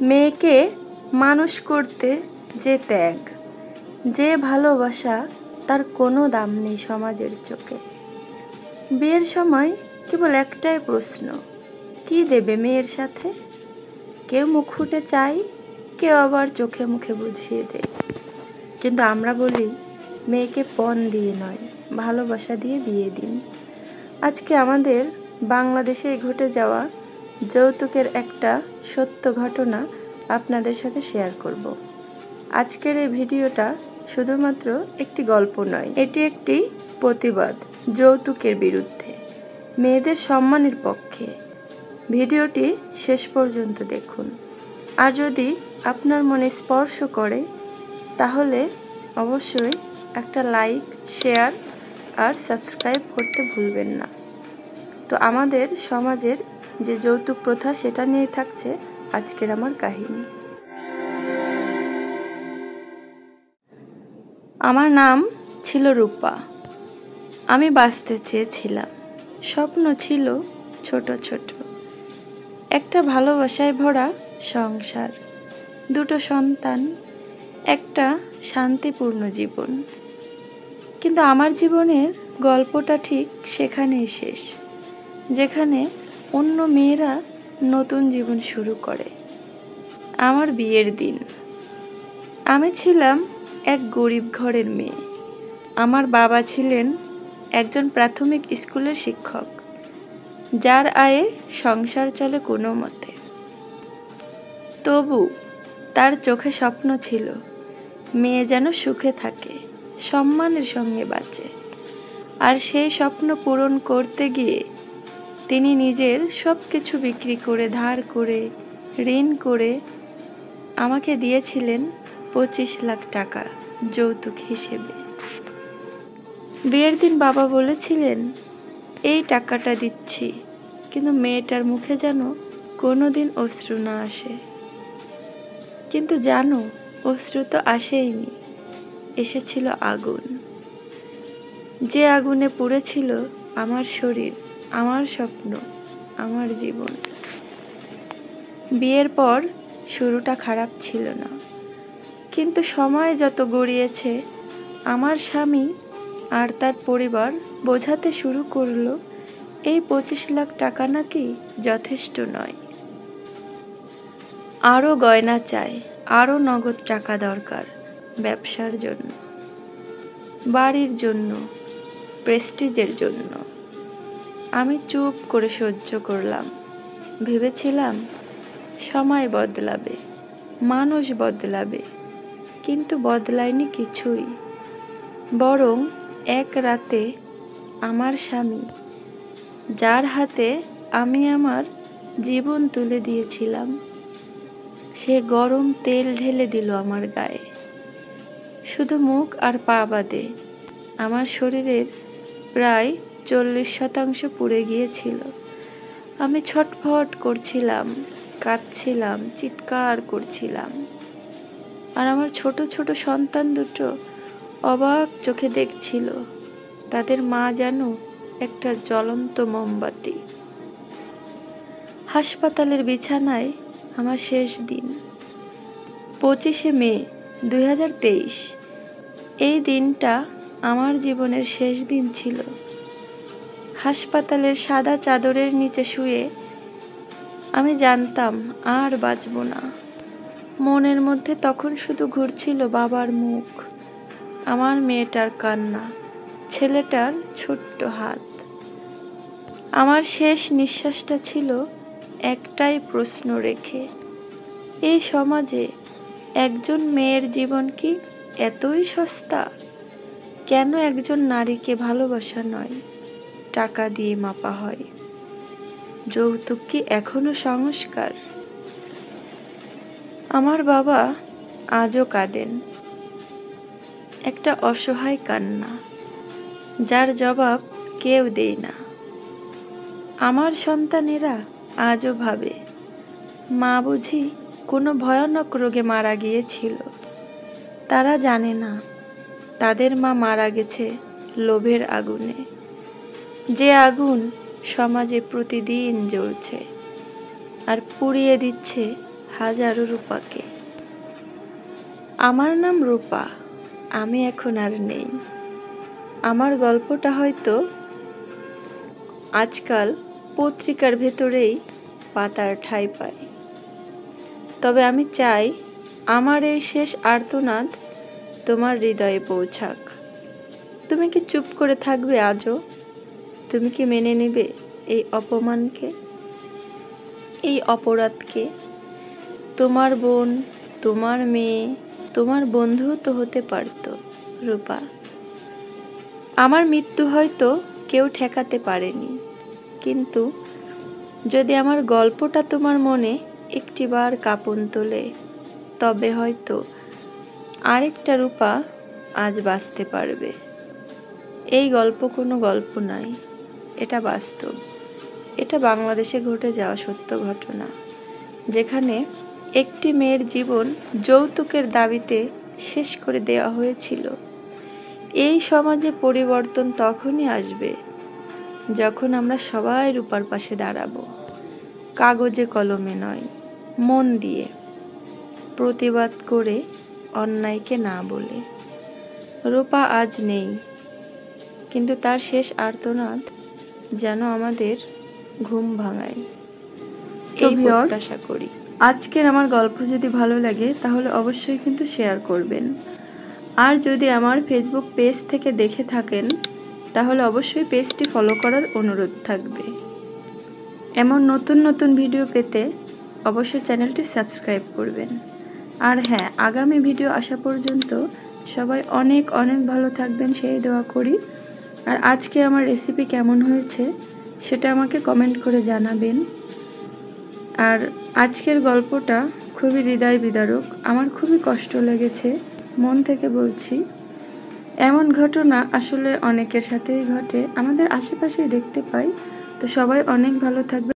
মেয়েকে মানুষ করতে যে ত্যাগ, যে ভালোবাসা, তার কোনো দাম নেই সমাজের চোখে। বিয়ের সময় কেবল একটাই প্রশ্ন, কি দেবে মেয়ের সাথে? কেউ মুখ ফুটে চাই, কেউ আবার চোখে মুখে বুঝিয়ে দেয়। কিন্তু আমরা বলি, মেয়েকে পণ দিয়ে নয়, ভালোবাসা দিয়ে বিয়ে দিন। আজকে আমাদের বাংলাদেশে ঘটে যাওয়া যৌতুকের একটা সত্য ঘটনা আপনাদের সাথে শেয়ার করব। আজকের এই ভিডিওটা শুধুমাত্র একটি গল্প নয়, এটি একটি প্রতিবাদ যৌতুকের বিরুদ্ধে, মেয়েদের সম্মানের পক্ষে। ভিডিওটি শেষ পর্যন্ত দেখুন। আর যদি আপনার মনে স্পর্শ করে তাহলে অবশ্যই একটা লাইক, শেয়ার আর সাবস্ক্রাইব করতে ভুলবেন না। তো আমাদের সমাজের যে যৌতুক প্রথা, সেটা নিয়ে থাকছে আজকের আমার কাহিনী। আমার নাম ছিল রূপা। আমি বাঁচতে চেয়েছিলাম। স্বপ্ন ছিল ছোট ছোট, একটা ভালোবাসায় ভরা সংসার, দুটো সন্তান, একটা শান্তিপূর্ণ জীবন। কিন্তু আমার জীবনের গল্পটা ঠিক সেখানেই শেষ, যেখানে অন্য মেয়েরা নতুন জীবন শুরু করে। আমার বিয়ের দিন। আমি ছিলাম এক গরিব ঘরের মেয়ে। আমার বাবা ছিলেন একজন প্রাথমিক স্কুলের শিক্ষক, যার আয়ে সংসার চলে কোনো মতে। তবু তার চোখে স্বপ্ন ছিল মেয়ে যেন সুখে থাকে, সম্মানের সঙ্গে বাঁচে। আর সেই স্বপ্ন পূরণ করতে গিয়ে তিনি নিজের সব কিছু বিক্রি করে, ধার করে, ঋণ করে আমাকে দিয়েছিলেন 25 লাখ টাকা যৌতুক হিসেবে। বিয়ের দিন বাবা বলেছিলেন, এই টাকাটা দিচ্ছি, কিন্তু মেয়েটার মুখে যেন কোনোদিন অশ্রু না আসে। কিন্তু জানো, অশ্রু তো আসেইনি, এসেছিল আগুন। যে আগুনে পুড়েছিল আমার শরীর, আমার স্বপ্ন, আমার জীবন। বিয়ের পর শুরুটা খারাপ ছিল না, কিন্তু সময় যত গড়িয়েছে আমার স্বামী আর তার পরিবার বোঝাতে শুরু করলো এই 25 লাখ টাকা নাকি যথেষ্ট নয়। আরও গয়না চাই, আরও নগদ টাকা দরকার ব্যবসার জন্য, বাড়ির জন্য, প্রেস্টিজের জন্য। আমি চুপ করে সহ্য করলাম। ভেবেছিলাম সময় বদলাবে, মানুষ বদলাবে, কিন্তু বদলায়নি কিছুই। বরং এক রাতে আমার স্বামী, যার হাতে আমি আমার জীবন তুলে দিয়েছিলাম, সে গরম তেল ঢেলে দিল আমার গায়ে। শুধু মুখ আর পা বাদে আমার শরীরের প্রায় 40% পুড়ে গিয়েছিল। আমি ছটফট করছিলাম, কাঁদছিলাম, চিৎকার করছিলাম। আর আমার ছোট ছোট সন্তান দুটো অবাক চোখে দেখছিল। তাদের মা যেন একটা জ্বলন্ত মোমবাতি। হাসপাতালের বিছানায় আমার শেষ দিন, 25শে মে 2023। এই দিনটা আমার জীবনের শেষ দিন ছিল। হাসপাতালের সাদা চাদরের নিচে শুয়ে আমি জানতাম আর বাঁচব না। মনের মধ্যে তখন শুধু ঘুরছিল বাবার মুখ, আমার মেয়েটার কান্না, ছেলেটার ছোট্ট হাত। আমার শেষ নিঃশ্বাসটা ছিল একটাই প্রশ্ন রেখে, এই সমাজে একজন মেয়ের জীবন কি এতই সস্তা? কেন একজন নারীকে ভালোবাসা নয়, টাকা দিয়ে মাপা হয়? যৌতুক কি এখনো সংস্কার? আমার বাবা আজও কাঁদেন, একটা অসহায় কান্না, যার জবাব কেউ দেয় না। আমার সন্তানেরা আজও ভাবে, মা বুঝি কোনো ভয়ানক রোগে মারা গিয়েছিল। তারা জানে না তাদের মা মারা গেছে লোভের আগুনে, যে আগুন সমাজে প্রতিদিন জ্বলছে আর পুড়িয়ে দিচ্ছে হাজারো রূপাকে। আমার নাম রূপা, আমি এখন আর নেই। আমার গল্পটা হয়তো আজকাল পত্রিকার ভেতরেই পাতার ঠাঁই পায়। তবে আমি চাই আমার এই শেষ আর্তনাদ তোমার হৃদয়ে পৌঁছাক। তুমি কি চুপ করে থাকবে আজও? তুমি কি মেনে নেবে এই অপমানকে, এই অপরাধকে? তোমার বোন, তোমার মেয়ে, তোমার বন্ধুও তো হতে পারত রূপা। আমার মৃত্যু হয়তো কেউ ঠেকাতে পারেনি, কিন্তু যদি আমার গল্পটা তোমার মনে একটিবার কাঁপন তোলে, তবে হয়তো আরেকটা রূপা আজ বাঁচতে পারবে। এই গল্প কোনো গল্প নয়, এটা বাস্তব। এটা বাংলাদেশে ঘটে যাওয়া সত্য ঘটনা, যেখানে একটি মেয়ের জীবন যৌতুকের দাবিতে শেষ করে দেওয়া হয়েছিল। এই সমাজে পরিবর্তন তখনই আসবে যখন আমরা সবাই রূপার পাশে দাঁড়াবো, কাগজে কলমে নয়, মন দিয়ে, প্রতিবাদ করে, অন্যায়কে না বলে। রূপা আজ নেই, কিন্তু তার শেষ আর্তনাদ যেন আমাদের ঘুম ভাঙায়, এই প্রত্যাশা করি। আজকের আমার গল্প যদি ভালো লাগে তাহলে অবশ্যই কিন্তু শেয়ার করবেন। আর যদি আমার ফেসবুক পেজ থেকে দেখে থাকেন তাহলে অবশ্যই পেজটি ফলো করার অনুরোধ থাকবে। এমন নতুন নতুন ভিডিও পেতে অবশ্যই চ্যানেলটি সাবস্ক্রাইব করবেন। আর হ্যাঁ, আগামী ভিডিও আসা পর্যন্ত সবাই অনেক অনেক ভালো থাকবেন সেই দোয়া করি। আর আজকে আমার রেসিপি কেমন হয়েছে সেটা আমাকে কমেন্ট করে জানাবেন। আর আজকের গল্পটা খুবই হৃদয় বিদারক, আমার খুবই কষ্ট লেগেছে, মন থেকে বলছি। এমন ঘটনা আসলে অনেকের সাথেই ঘটে, আমাদের আশেপাশেই দেখতে পাই। তো সবাই অনেক ভালো থাকবে।